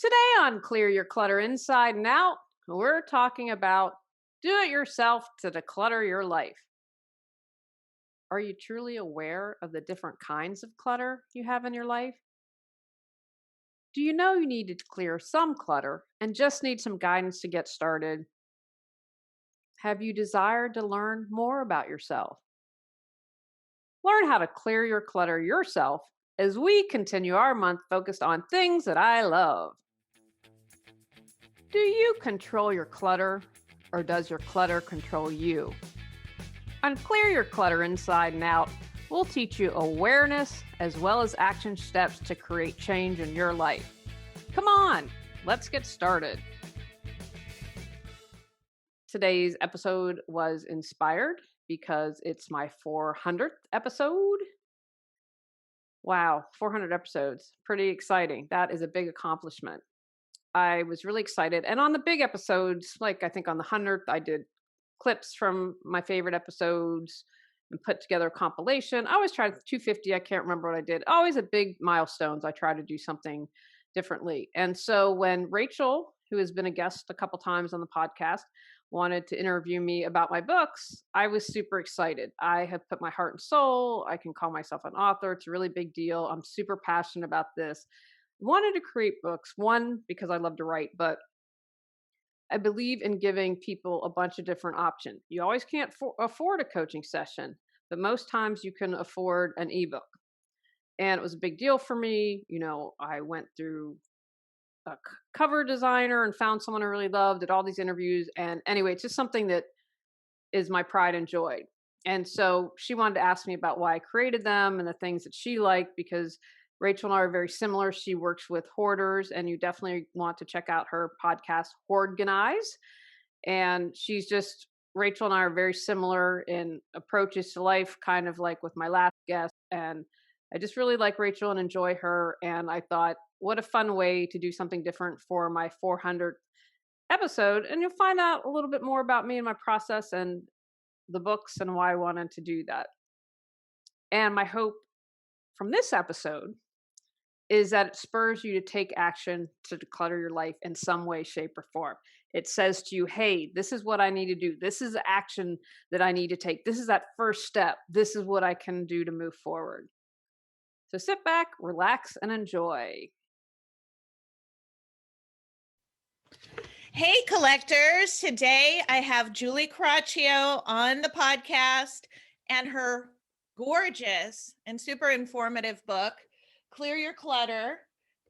Today on Clear Your Clutter Inside and Out, we're talking about do it yourself to declutter your life. Are you truly aware of the different kinds of clutter you have in your life? Do you know you need to clear some clutter and just need some guidance to get started? Have you desired to learn more about yourself? Learn how to clear your clutter yourself as we continue our month focused on things that I love. Do you control your clutter or does your clutter control you? On Clear Your Clutter Inside and Out, we'll teach you awareness as well as action steps to create change in your life. Come on, let's get started. Today's episode was inspired because it's my 400th episode. Wow, 400 episodes. Pretty exciting. That is a big accomplishment. I was really excited. And on the big episodes, like I think on the 100th, I did clips from my favorite episodes and put together a compilation. I always tried 250. I can't remember what I did. Always at big milestones, I try to do something differently. And so when Rachel, who has been a guest a couple times on the podcast, wanted to interview me about my books, I was super excited. I have put my heart and soul. I can call myself an author. It's a really big deal. I'm super passionate about this. Wanted to create books, one, because I love to write, but I believe in giving people a bunch of different options. You always can't afford a coaching session, but most times you can afford an ebook. And it was a big deal for me. I went through a cover designer and found someone I really loved, did all these interviews. And anyway, it's just something that is my pride and joy. And so she wanted to ask me about why I created them and the things that she liked because Rachel and I are very similar. She works with hoarders, and you definitely want to check out her podcast, Hoardganize. And Rachel and I are very similar in approaches to life, kind of like with my last guest. And I just really like Rachel and enjoy her. And I thought, what a fun way to do something different for my 400th episode. And you'll find out a little bit more about me and my process and the books and why I wanted to do that. And my hope from this episode is that it spurs you to take action to declutter your life in some way, shape, or form. It says to you, hey, this is what I need to do. This is action that I need to take. This is that first step. This is what I can do to move forward. So sit back, relax, and enjoy. Hey, collectors. Today I have Julie Coraccio on the podcast and her gorgeous and super informative book, Clear Your Clutter,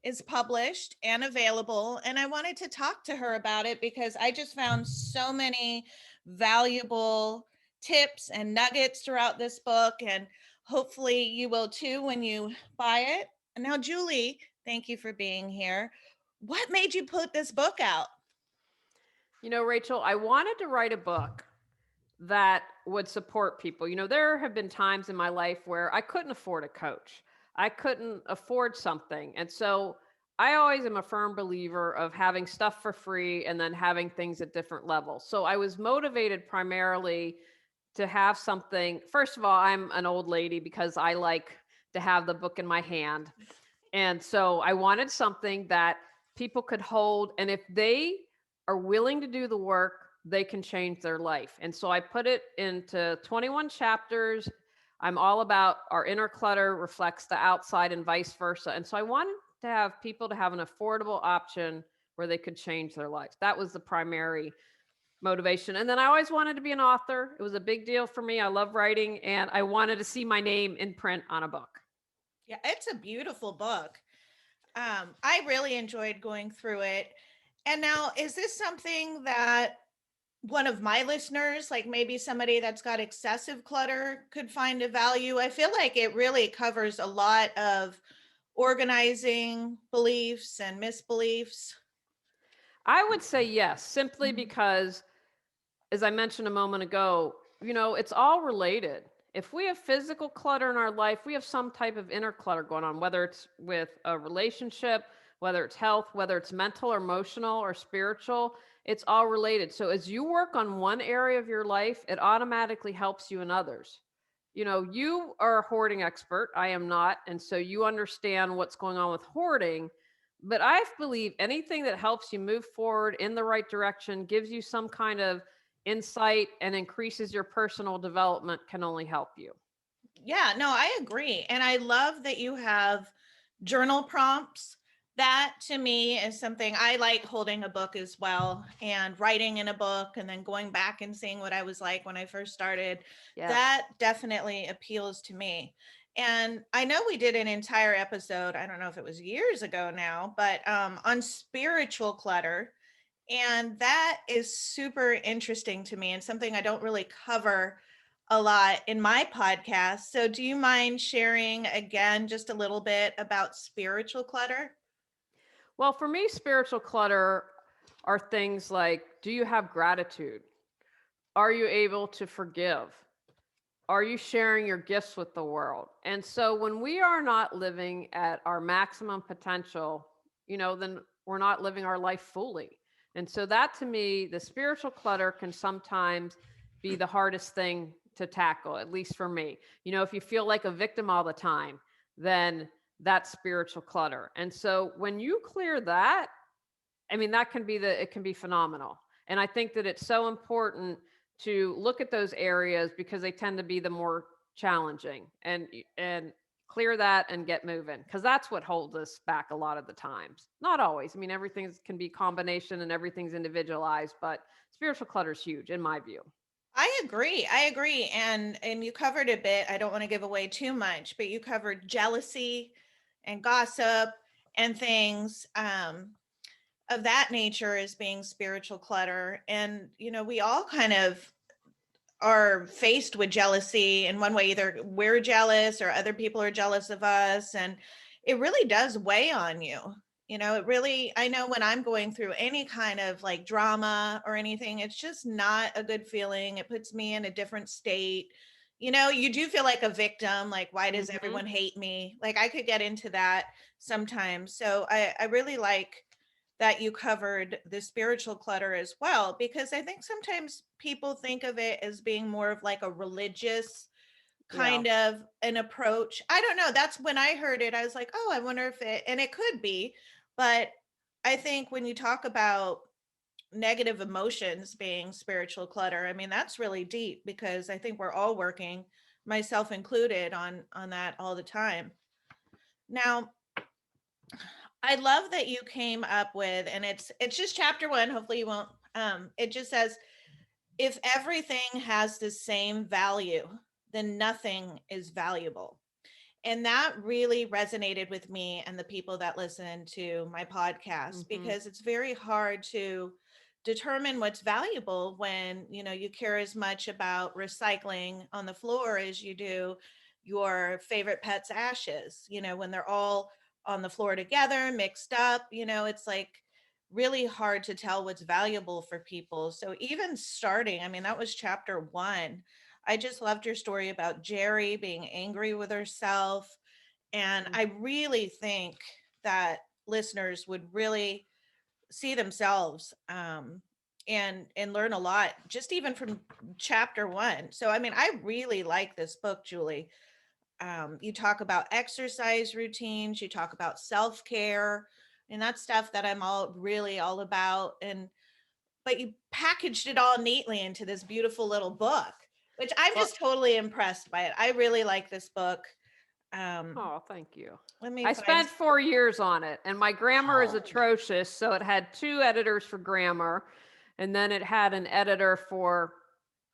is published and available. And I wanted to talk to her about it because I just found so many valuable tips and nuggets throughout this book. And hopefully you will too when you buy it. And now, Julie, thank you for being here. What made you put this book out? Rachel, I wanted to write a book that would support people. There have been times in my life where I couldn't afford a coach. I couldn't afford something. And so I always am a firm believer of having stuff for free and then having things at different levels. So I was motivated primarily to have something. First of all, I'm an old lady because I like to have the book in my hand. And so I wanted something that people could hold. And if they are willing to do the work, they can change their life. And so I put it into 21 chapters. I'm all about our inner clutter reflects the outside and vice versa. And so I wanted to have people to have an affordable option where they could change their lives. That was the primary motivation. And then I always wanted to be an author. It was a big deal for me. I love writing, and I wanted to see my name in print on a book. Yeah, it's a beautiful book. I really enjoyed going through it. And now, is this something that one of my listeners, like maybe somebody that's got excessive clutter, could find a value? I feel like it really covers a lot of organizing beliefs and misbeliefs. I would say yes, simply because, as I mentioned a moment ago, it's all related. If we have physical clutter in our life, we have some type of inner clutter going on, whether it's with a relationship, whether it's health, whether it's mental or emotional or spiritual, it's all related. So as you work on one area of your life, it automatically helps you in others. You are a hoarding expert. I am not. And so you understand what's going on with hoarding. But I believe anything that helps you move forward in the right direction, gives you some kind of insight, and increases your personal development can only help you. Yeah, no, I agree. And I love that you have journal prompts. That to me is something I like, holding a book as well, and writing in a book and then going back and seeing what I was like when I first started. Yes. That definitely appeals to me. And I know we did an entire episode, I don't know if it was years ago now, but on spiritual clutter. And that is super interesting to me and something I don't really cover a lot in my podcast. So, do you mind sharing again just a little bit about spiritual clutter? Well, for me, spiritual clutter are things like, do you have gratitude? Are you able to forgive? Are you sharing your gifts with the world? And so when we are not living at our maximum potential, then we're not living our life fully. And so that, to me, the spiritual clutter can sometimes be the hardest thing to tackle, at least for me. If you feel like a victim all the time, then that's spiritual clutter. And so when you clear that, I mean, it can be phenomenal. And I think that it's so important to look at those areas because they tend to be the more challenging, and clear that and get moving, because that's what holds us back a lot of the times. Not always. I mean, everything can be combination and everything's individualized, but spiritual clutter is huge in my view. I agree. I agree. And you covered a bit. I don't want to give away too much, but you covered jealousy and gossip and things of that nature as being spiritual clutter. And we all kind of are faced with jealousy in one way. Either we're jealous or other people are jealous of us, and it really does weigh on you. It really, I know when I'm going through any kind of like drama or anything, it's just not a good feeling. It puts me in a different state. You do feel like a victim, like, why does Hmm. everyone hate me? Like, I could get into that sometimes. So I really like that you covered the spiritual clutter as well, because I think sometimes people think of it as being more of like a religious Yeah. kind of an approach. I don't know. That's when I heard it. I was like, oh, I wonder if it, and it could be. But I think when you talk about negative emotions being spiritual clutter, I mean, that's really deep, because I think we're all working, myself included, on that all the time. Now, I love that you came up with, and it's just chapter one. Hopefully you won't, it just says, if everything has the same value, then nothing is valuable. And that really resonated with me and the people that listen to my podcast, Hmm. because it's very hard to determine what's valuable when, you care as much about recycling on the floor as you do your favorite pet's ashes, when they're all on the floor together, mixed up, it's like really hard to tell what's valuable for people. So even starting, I mean, that was chapter one. I just loved your story about Jerry being angry with herself. And I really think that listeners would really see themselves, and learn a lot just even from chapter one. So, I mean, I really like this book, Julie. You talk about exercise routines, you talk about self care, and that's stuff that I'm all about. And but you packaged it all neatly into this beautiful little book, which I'm Well, just totally impressed by it. I really like this book. oh, thank you. Let me I find. spent 4 years on it, and my grammar is Oh, atrocious. So it had two editors for grammar, and then it had an editor for,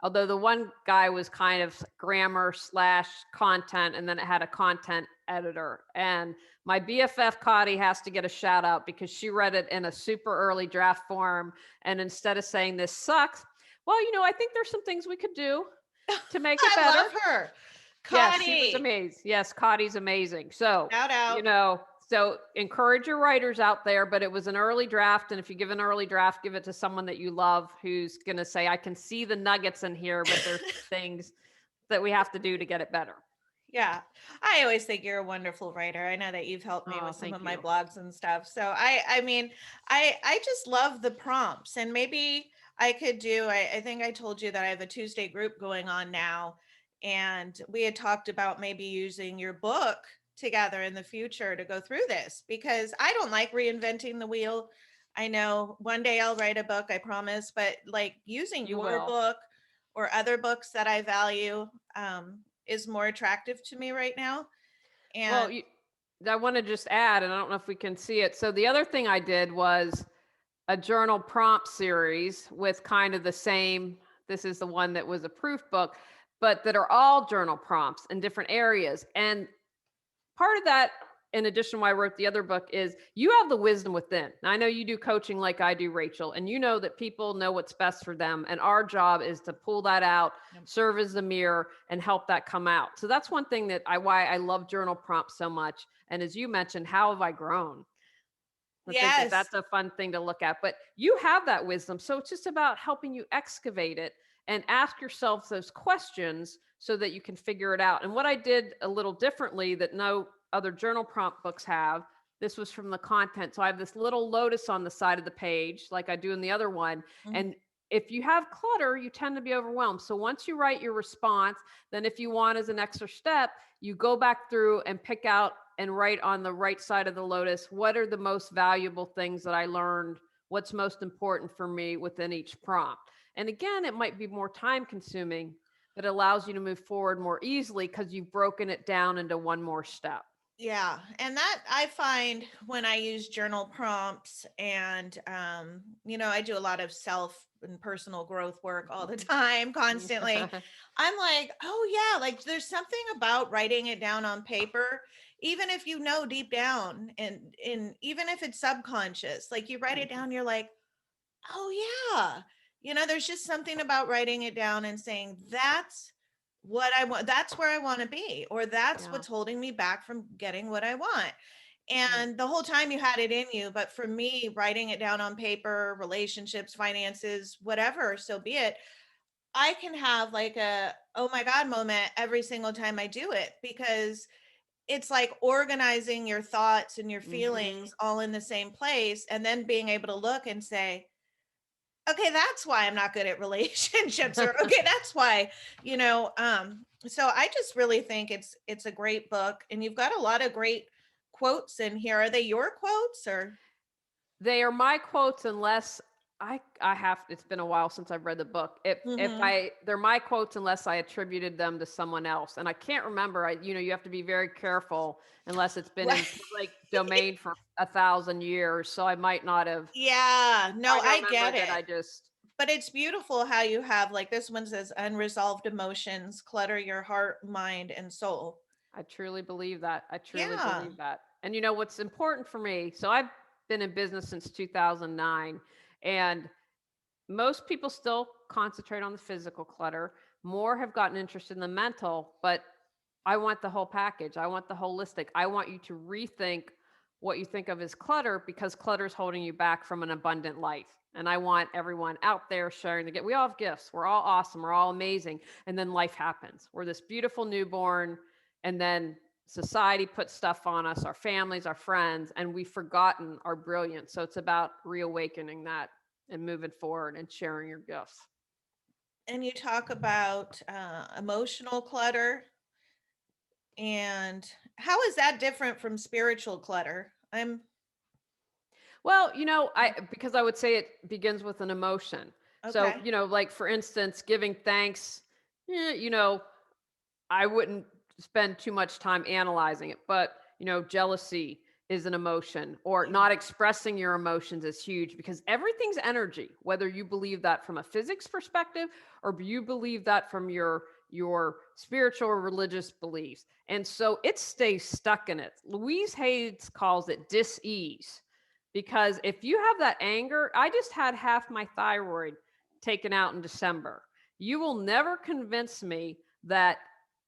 although the one guy was kind of grammar slash content, and then it had a content editor. And my BFF Cotty has to get a shout out because she read it in a super early draft form. And instead of saying this sucks, well, I think there's some things we could do to make it I better. love her. Yes, she was Connie, amazing. Yes, Cotty's amazing. So, shout out. you know, so encourage your writers out there, but it was an early draft. And if you give an early draft, give it to someone that you love who's going to say, I can see the nuggets in here, but there's things that we have to do to get it better. Yeah. I always think you're a wonderful writer. I know that you've helped me Oh, with some of thank my you. blogs and stuff. So I mean, I just love the prompts, and maybe I could do, I think I told you that I have a Tuesday group going on now, and we had talked about maybe using your book together in the future to go through this, because I don't like reinventing the wheel. I know one day I'll write a book, I promise, but like using You your will. book or other books that I value is more attractive to me right now. Well, And I want to just add, and I don't know if we can see it. So the other thing I did was a journal prompt series with kind of the same. This is the one that was a proof book, but that are all journal prompts in different areas. And part of that, in addition to why I wrote the other book, is you have the wisdom within. Now, I know you do coaching like I do, Rachel, and you know that people know what's best for them. And our job is to pull that out, serve as a mirror, and help that come out. So that's one thing why I love journal prompts so much. And as you mentioned, how have I grown? I think that yes, that's a fun thing to look at. But you have that wisdom. So it's just about helping you excavate it and ask yourself those questions so that you can figure it out. And what I did a little differently that no other journal prompt books have, this was from the content. So I have this little lotus on the side of the page, like I do in the other one. mhm, And if you have clutter, you tend to be overwhelmed. So once you write your response, then if you want as an extra step, you go back through and pick out and write on the right side of the lotus, what are the most valuable things that I learned? What's most important for me within each prompt? And again, it might be more time consuming, but it allows you to move forward more easily because you've broken it down into one more step. yeah, and that I find when I use journal prompts, and I do a lot of self and personal growth work all the time, constantly. I'm like, oh yeah, like there's something about writing it down on paper, even if you know deep down, and even if it's subconscious, like you write it down, you're like, oh yeah. There's just something about writing it down and saying, that's what I want. That's where I want to be, or that's Yeah. what's holding me back from getting what I want. Right. And the whole time you had it in you. But for me, writing it down on paper, relationships, finances, whatever, so be it, I can have like a, oh my God moment every single time I do it, because it's like organizing your thoughts and your Hmm. feelings all in the same place, and then being able to look and say, okay, that's why I'm not good at relationships, or okay, that's why, so I just really think it's a great book, and you've got a lot of great quotes in here. Are they your quotes or They are my quotes unless I have it's been a while since I've read the book. If mhm. I they're my quotes unless I attributed them to someone else. And I can't remember. You have to be very careful unless it's been in Right. public domain for 1,000 years. So I might not have Yeah, no, trying to I remember get that it. I just But it's beautiful how you have, like, this one says unresolved emotions clutter your heart, mind, and soul. I truly believe that. I truly Yeah. believe that. And you know what's important for me? So I've been in business since 2009, and most people still concentrate on the physical clutter. More have gotten interested in the mental, but I want the whole package. I want the holistic. I want you to rethink what you think of as clutter because clutter is holding you back from an abundant life. And I want everyone out there sharing the gift. We all have gifts. We're all awesome. We're all amazing. And then life happens. We're this beautiful newborn, and then society puts stuff on us, our families, our friends, and we've forgotten our brilliance. So it's about reawakening that and moving forward and sharing your gifts. And you talk about emotional clutter, and how is that different from spiritual clutter? Well, I because I would say it begins with an emotion. So, Okay. like for instance, giving thanks, eh, you know, I wouldn't spend too much time analyzing it, but jealousy is an emotion, or Yeah. not expressing your emotions is huge because everything's energy, whether you believe that from a physics perspective or you believe that from your spiritual or religious beliefs. And so it stays stuck in it. Louise Hayes calls it dis-ease because if you have that anger, I just had half my thyroid taken out in December. You will never convince me that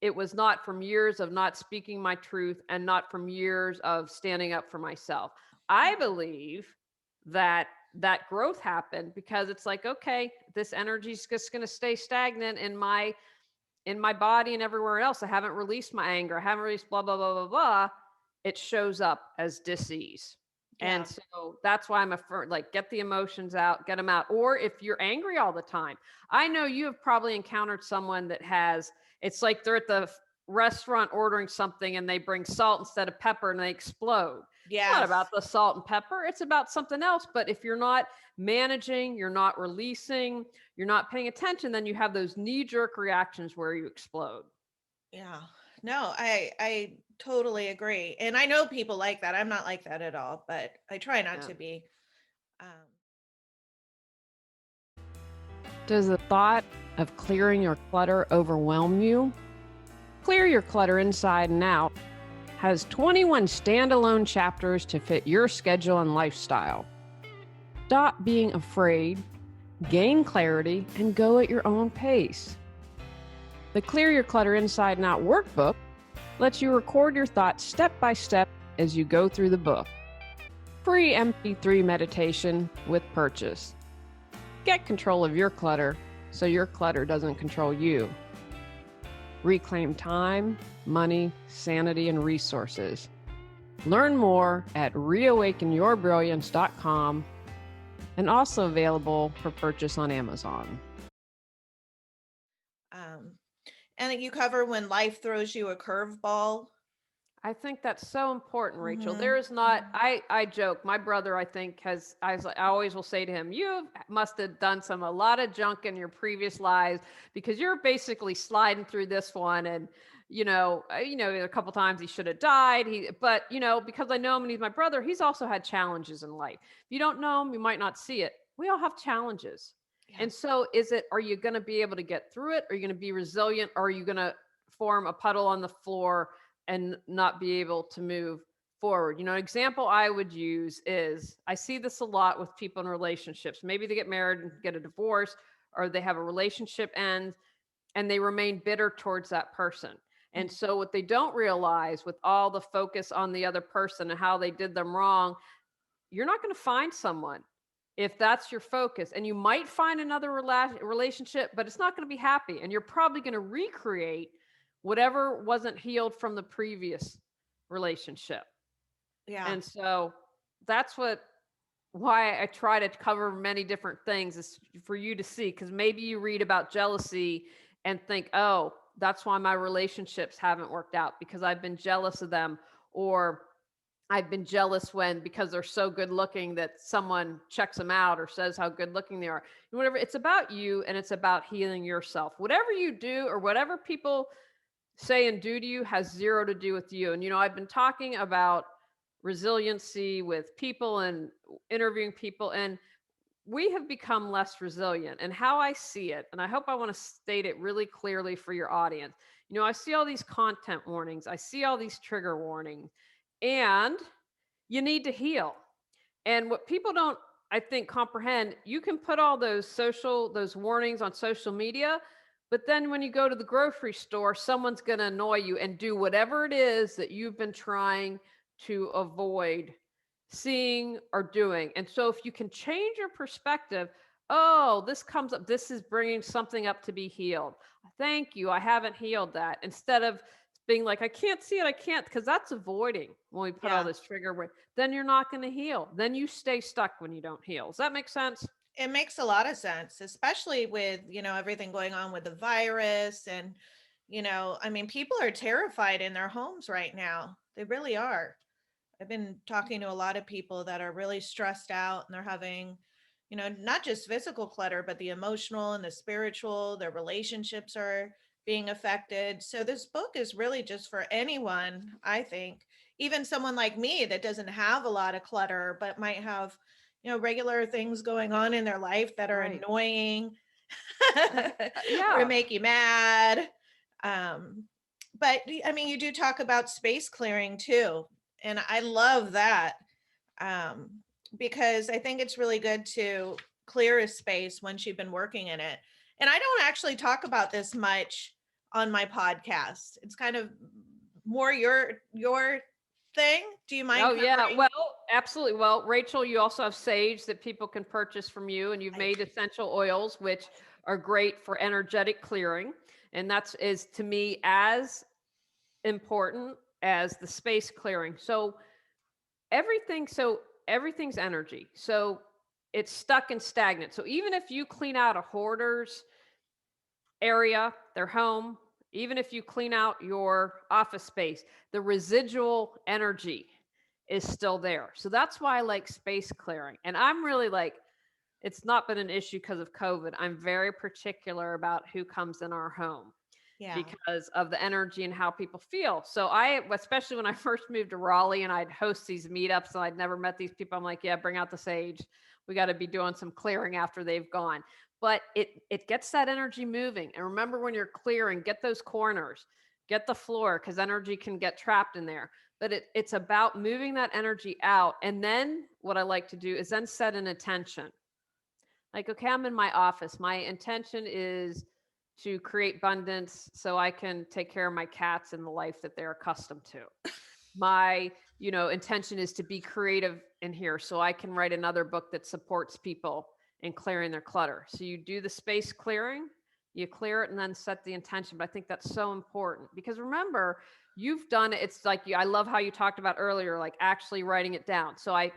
it was not from years of not speaking my truth and not from years of standing up for myself. I believe that that growth happened because it's like, okay, this energy is just going to stay stagnant in my body and everywhere else. I haven't released my anger. I haven't released blah blah blah blah blah. It shows up as disease. And Yeah. so that's why I'm like, get the emotions out, get them out. Or if you're angry all the time, I know you have probably encountered someone that has, it's like they're at the restaurant ordering something and they bring salt instead of pepper and they explode. It's not about Yes. the salt and pepper, it's about something else. But if you're not managing, you're not releasing, you're not paying attention, then you have those knee jerk reactions where you explode. Yeah. No, I totally agree. And I know people like that. I'm not like that at all, but I try not Yeah. to be. Um, Does the thought of clearing your clutter overwhelm you? Clear Your Clutter Inside and Out has 21 standalone chapters to fit your schedule and lifestyle. Stop being afraid, gain clarity, and go at your own pace. The Clear Your Clutter Inside and Out workbook lets you record your thoughts step by step as you go through the book. Free MP3 meditation with purchase. Get control of your clutter so your clutter doesn't control you. Reclaim time, money, sanity, and resources. Learn more at reawakenyourbrilliance.com and also available for purchase on Amazon. um, and you cover when life throws you a curveball. I think that's so important, Rachel. Mm-hmm. There is not, I joke, my brother, I think, I always will say to him, you must have done a lot of junk in your previous lives because you're basically sliding through this one. And, a couple times he should have died. But, because I know him and he's my brother, he's also had challenges in life. If you don't know him, you might not see it. We all have challenges. Yeah. And so are you going to be able to get through it? Are you going to be resilient? Or are you going to form a puddle on the floor and not be able to move forward? An example I would use is I see this a lot with people in relationships. Maybe they get married and get a divorce, or they have a relationship end and they remain bitter towards that person. And Mhm. so what they don't realize with all the focus on the other person and how they did them wrong, you're not going to find someone if that's your focus. And you might find another relationship, but it's not going to be happy. And you're probably going to recreate whatever wasn't healed from the previous relationship. Yeah. And so that's why I try to cover many different things is for you to see, because maybe you read about jealousy and think, oh, that's why my relationships haven't worked out because I've been jealous of them, or I've been jealous because they're so good looking that someone checks them out or says how good looking they are. Whatever, it's about you and it's about healing yourself. Whatever you do or whatever people say and do to you has zero to do with you. And, I've been talking about resiliency with people and interviewing people, and we have become less resilient. And how I see it, and I hope I want to state it really clearly for your audience. I see all these content warnings, I see all these trigger warnings, and you need to heal. And what people don't, I think, comprehend, you can put all those warnings on social media, but then when you go to the grocery store, someone's going to annoy you and do whatever it is that you've been trying to avoid seeing or doing. And so if you can change your perspective, oh, this comes up, this is bringing something up to be healed. Thank you. I haven't healed that. Instead of being like, I can't see it, I can't, because that's avoiding when we put all Yeah. this trigger word, then you're not going to heal. Then you stay stuck when you don't heal. Does that make sense? It makes a lot of sense, especially with, everything going on with the virus. And, I mean, people are terrified in their homes right now. They really are. I've been talking to a lot of people that are really stressed out and they're having, not just physical clutter, but the emotional and the spiritual, their relationships are being affected. So this book is really just for anyone, I think, even someone like me that doesn't have a lot of clutter, but might have, regular things going on in their life that are Right. annoying or Yeah. make you mad. Um, but I mean, you do talk about space clearing too. And I love that, um, because I think it's really good to clear a space once you've been working in it. And I don't actually talk about this much on my podcast. It's kind of more your thing. Do you mind Oh, yeah. covering? Well, absolutely. Well, Rachel, you also have sage that people can purchase from you, and you've I, made essential oils, which are great for energetic clearing. And is to me as important as the space clearing. So everything's energy. So it's stuck and stagnant. So even if you clean out a hoarder's area, their home, Even if you clean out your office space, the residual energy is still there. So that's why I like space clearing. And I'm really like, it's not been an issue because of COVID. I'm very particular about who comes in our home Yeah. because of the energy and how people feel. So I, especially when I first moved to Raleigh and I'd host these meetups and I'd never met these people, I'm like, yeah, bring out the sage. We got to be doing some clearing after they've gone. But it gets that energy moving. And remember, when you're clearing, get those corners, get the floor, because energy can get trapped in there. But it's about moving that energy out. And then what I like to do is then set an intention. Like, okay, I'm in my office. My intention is to create abundance so I can take care of my cats and the life that they're accustomed to. My, intention is to be creative in here so I can write another book that supports people in clearing their clutter. So you do the space clearing, you clear it, and then set the intention. But I think that's so important because remember, you've done it. It's like I love how you talked about earlier, like actually writing it down. So I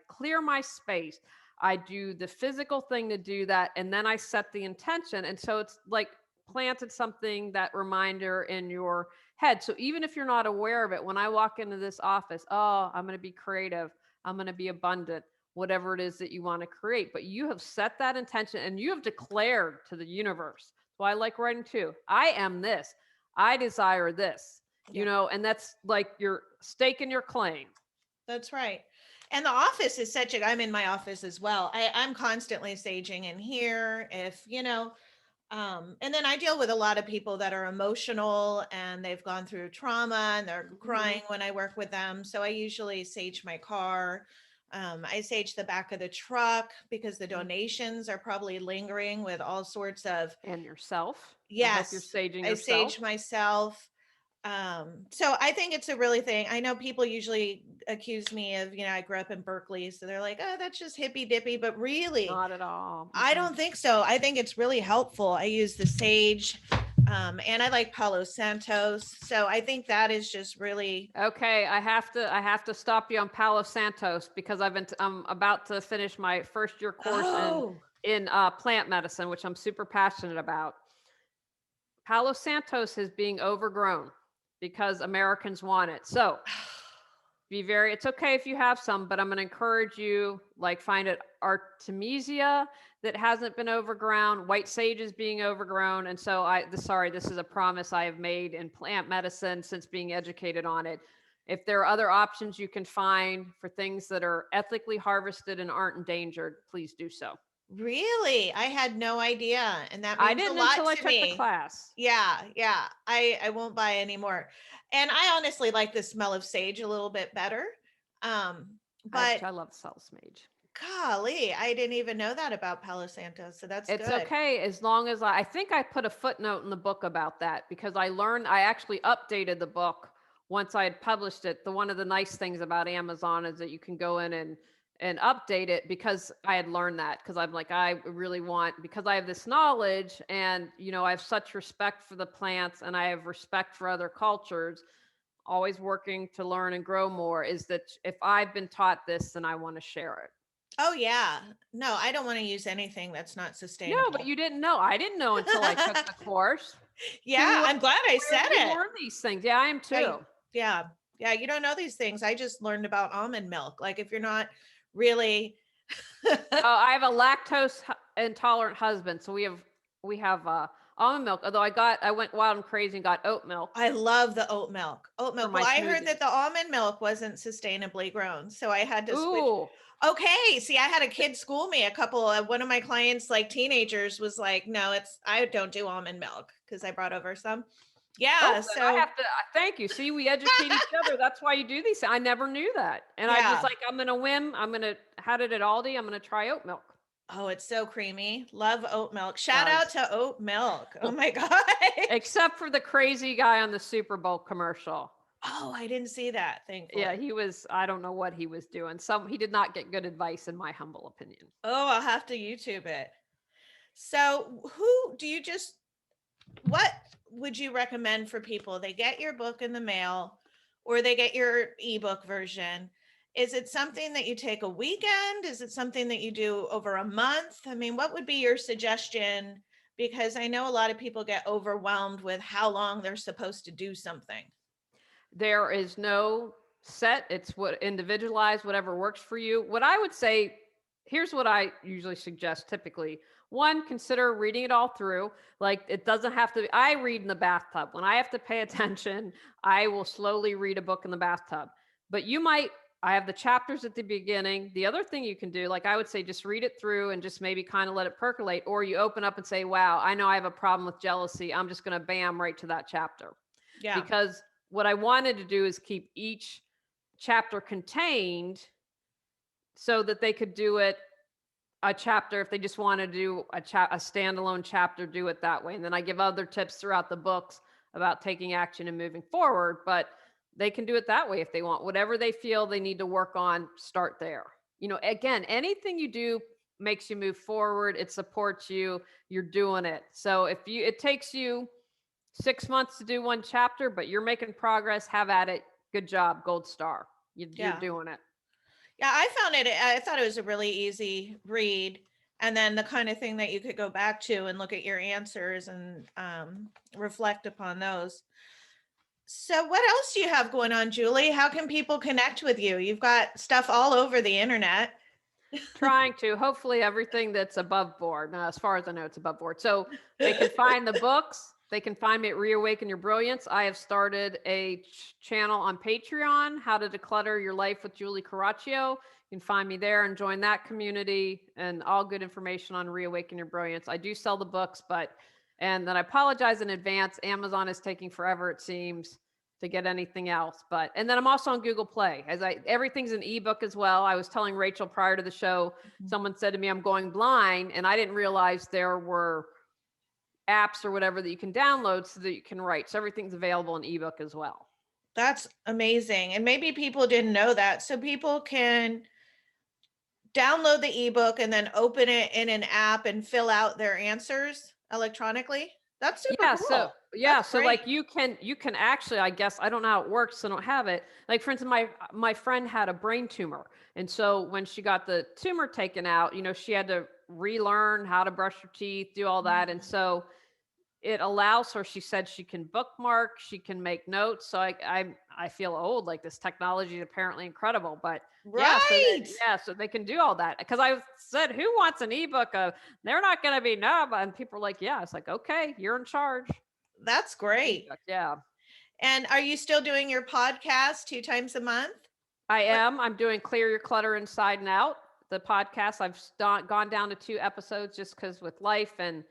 clear my space. I do the physical thing to do that, and then I set the intention. And so it's like planted something, that reminder in your head. So even if you're not aware of it, when I walk into this office, oh, I'm going to be creative, I'm going to be abundant, whatever it is that you want to create. But you have set that intention and you have declared to the universe. So I like writing too. I am this. I desire this, Yeah. and that's like your stake in your claim. That's right. And the office is I'm in my office as well. I'm constantly saging in here. And then I deal with a lot of people that are emotional and they've gone through trauma and they're crying when I work with them. So I usually sage my car. I sage the back of the truck because the donations are probably lingering with all sorts of. And yourself. I hope you're Yes, saging I yourself. sage myself. So I think it's a really thing. I know people usually accuse me of, I grew up in Berkeley, so they're like, oh, that's just hippy dippy, but really, Not at all. I don't think so. I think it's really helpful. I use the sage, and I like Palo Santos. So I think that is just really. Okay, I have to stop you on Palo Santos because I'm about to finish my first year course in Oh, plant medicine, which I'm super passionate about. Palo Santos is being overgrown because Americans want it. So it's okay if you have some, but I'm going to encourage you, like, find it Artemisia that hasn't been overgrown. White sage is being overgrown. And so this is a promise I have made in plant medicine since being educated on it. If there are other options you can find for things that are ethically harvested and aren't endangered, please do so. really? I had no idea. And that I means a didn't lot until I to took the me. class. Yeah, yeah. I won't buy anymore. And I honestly like the smell of sage a little bit better. But I love Cells Mage. golly, I didn't even know that about Palo Santos. So that's It's good. okay as long as I think I put a footnote in the book about that because I actually updated the book once I had published it. One of the nice things about Amazon is that you can go in and update it because I had learned that because I'm like, I really want, because I have this knowledge and, I have such respect for the plants and I have respect for other cultures, always working to learn and grow more, is that if I've been taught this, then I want to share it. Oh yeah. No, I don't want to use anything that's not No, but sustainable. you didn't know. I didn't know until I took the course. Yeah, Who I'm glad I Where said do you it. learn these things? Yeah, I am Yeah, too. yeah. Yeah, you don't know these things. I just learned about almond milk. Like if you're not really. I have a lactose intolerant husband, so we have almond milk. Although I went wild and crazy and got oat milk I love the oat milk. Oat for milk. Well, my I heard that smoothies. the almond milk wasn't sustainably grown, so I had to switch. Ooh, Okay, see, I had a kid school me. One of my clients, like teenagers, was like, "No, I don't do almond milk," because I brought over some. oh, Yeah, then I so have to. Thank you. See, we educate each other. That's why you do these. I never knew that, and I was yeah. like, I'm gonna whim. I'm gonna had it at Aldi. I'm gonna try oat milk. Oh, it's so creamy. Love oat milk. Shout out Does to oat milk. Oh my gosh. except for the crazy guy on the Super Bowl commercial. Oh, I didn't see that, Yeah, thankfully. he was, I don't know what he was doing. He did not get good advice in my humble opinion. Oh, I'll have to YouTube it. So, who do you just what would you recommend for people? They get your book in the mail or they get your ebook version. Is it something that you take a weekend? Is it something that you do over a month? I mean, what would be your suggestion Because I know a lot of people get overwhelmed with how long they're supposed to do something. There is no set. It's what individualized, whatever works for you. What I would say, here's what I usually suggest typically. One, consider reading it all through. Like it doesn't have to be, I read in the bathtub. When I have to pay attention, I will slowly read a book in the bathtub. But you might, I have the chapters at the beginning. The other thing you can do, like I would say, just read it through and just maybe kind of let it percolate. Or you open up and say, wow, I know I have a problem with jealousy. I'm just going to bam right to that chapter. Yeah. Because what I wanted to do is keep each chapter contained so that they could do it a chapter if they just want to do a standalone chapter, do it that way. And then I give other tips throughout the books about taking action and moving forward, but they can do it that way if they want. Whatever they feel they need to work on, start there. Again, anything you do makes you move forward, it supports you, you're doing it. So if it takes you 6 months to do one chapter, but you're making progress, have at it. Good job. Gold star. You're Yeah. doing it. Yeah, I thought it was a really easy read. And then the kind of thing that you could go back to and look at your answers and reflect upon those. So, what else do you have going on, Julie? How can people connect with you? You've got stuff all over the internet. Trying to, hopefully, everything that's above board. Now, as far as I know, it's above board. So they can find the books. They can find me at Reawaken Your Brilliance. I have started a channel on Patreon, How to Declutter Your Life with Julie Coraccio. You can find me there and join that community, and all good information on Reawaken Your Brilliance. I do sell the books, and then I apologize in advance. Amazon is taking forever, it seems, to get anything else. And then I'm also on Google Play. Everything's an ebook as well. I was telling Rachel prior to the show, someone said to me, I'm going blind, and I didn't realize there were apps or whatever that you can download so that you can write. So everything's available in ebook as well. That's amazing. And maybe people didn't know that. So people can download the ebook and then open it in an app and fill out their answers electronically. That's super Yeah, cool. That's so great. like you can actually, I guess, I don't know how it works, so I don't have it. Like for instance, my friend had a brain tumor. And so when she got the tumor taken out, she had to relearn how to brush her teeth, do all that. And so it allows her, she said, she can bookmark, she can make notes. So I feel old, like this technology is apparently incredible. But yeah, Right. so they can do all that. Because I said, who wants an ebook of, they're not going to be numb, and people are like, yeah. It's like, okay, you're in charge. That's great. Ebook, yeah. And are you still doing your podcast 2 times a month? I What? am. I'm doing Clear Your Clutter Inside and Out, the podcast. I've gone down to 2 episodes just because with life, and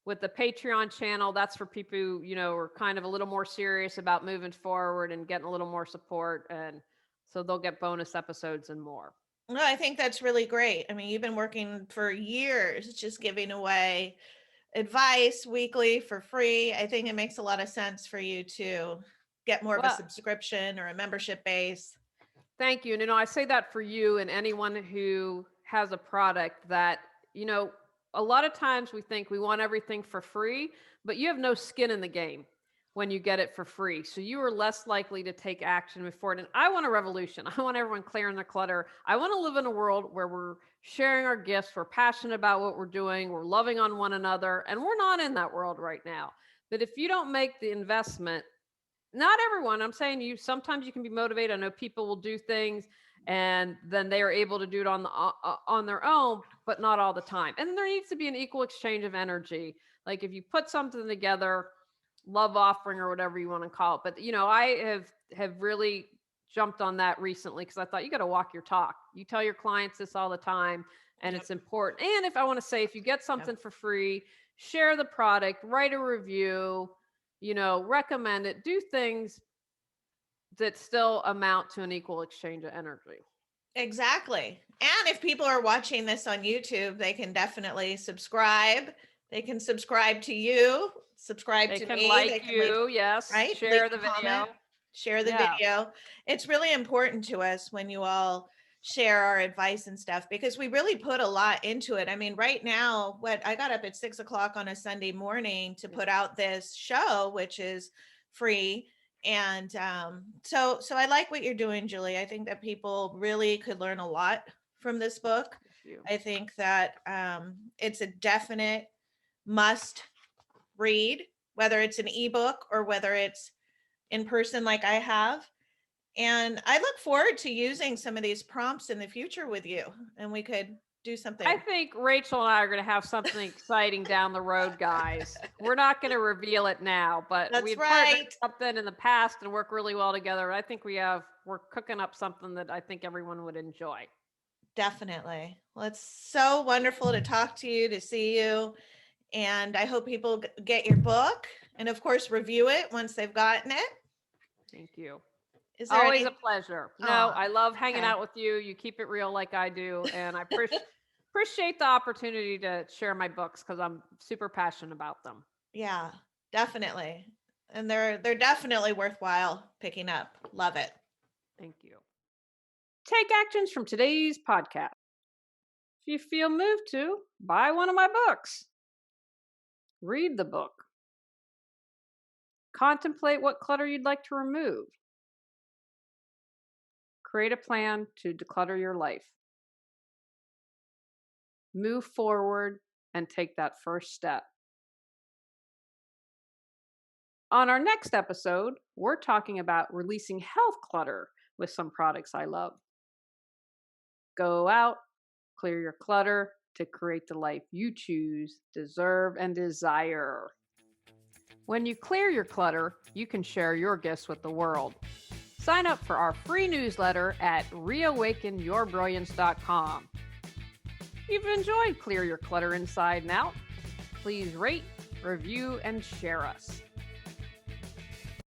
with the Patreon channel, that's for people who, are kind of a little more serious about moving forward and getting a little more support. And so they'll get bonus episodes and more. No, I think that's really great. I mean, you've been working for years just giving away advice weekly for free. I think it makes a lot of sense for you to get more of a Well, subscription or a membership base. thank you. And I say that for you and anyone who has a product that, a lot of times we think we want everything for free, but you have no skin in the game when you get it for free. So you are less likely to take action before it. And I want a revolution. I want everyone clearing their clutter. I want to live in a world where we're sharing our gifts, we're passionate about what we're doing, we're loving on one another, and we're not in that world right now. That if you don't make the investment, not everyone, I'm saying sometimes you can be motivated. I know people will do things and then they are able to do it on their own, but not all the time. And there needs to be an equal exchange of energy. Like if you put something together, love offering or whatever you want to call it. But I have really jumped on that recently because I thought you got to walk your talk. You tell your clients this all the time, and Yep. it's important. And if I want to say, if you get something for free, share the product, write a review, recommend it, do things that still amount to an equal exchange of energy. Exactly. And if people are watching this on YouTube, they can definitely subscribe. They can subscribe to you, subscribe They to can me. They like can leave, you, yes, right? Leave share the a comment, video. share the Yeah. video. It's really important to us when you all share our advice and stuff because we really put a lot into it. I mean, right now, what I got up at 6 o'clock on a Sunday morning to put out this show, which is free. And so I like what you're doing, Julie. I think that people really could learn a lot from this book. Thank you. I think that it's a definite must read, whether it's an ebook or whether it's in person like I have. And I look forward to using some of these prompts in the future with you, and we could do I something. think Rachel and I are going to have something exciting down the road, guys. We're not going to reveal it now, but we That's had partnered right. something in the past and worked really well together. I think we're cooking up something that I think everyone would enjoy. Definitely. Well, it's so wonderful to talk to you, to see you. And I hope people get your book and, of course, review it once they've gotten it. Thank you. Is there Always any? a pleasure. No, Oh, I love hanging okay. out with you. You keep it real like I do, and I appreciate the opportunity to share my books because I'm super passionate about them. Yeah, definitely. And they're definitely worthwhile picking up. Love it. Thank you. Take actions from today's podcast. If you feel moved to, buy one of my books. Read the book. Contemplate what clutter you'd like to remove. Create a plan to declutter your life. Move forward and take that first step. On our next episode, we're talking about releasing health clutter with some products I love. Go out, clear your clutter to create the life you choose, deserve, and desire. When you clear your clutter, you can share your gifts with the world. Sign up for our free newsletter at reawakenyourbrilliance.com. If you've enjoyed Clear Your Clutter Inside and Out, please rate, review, and share us.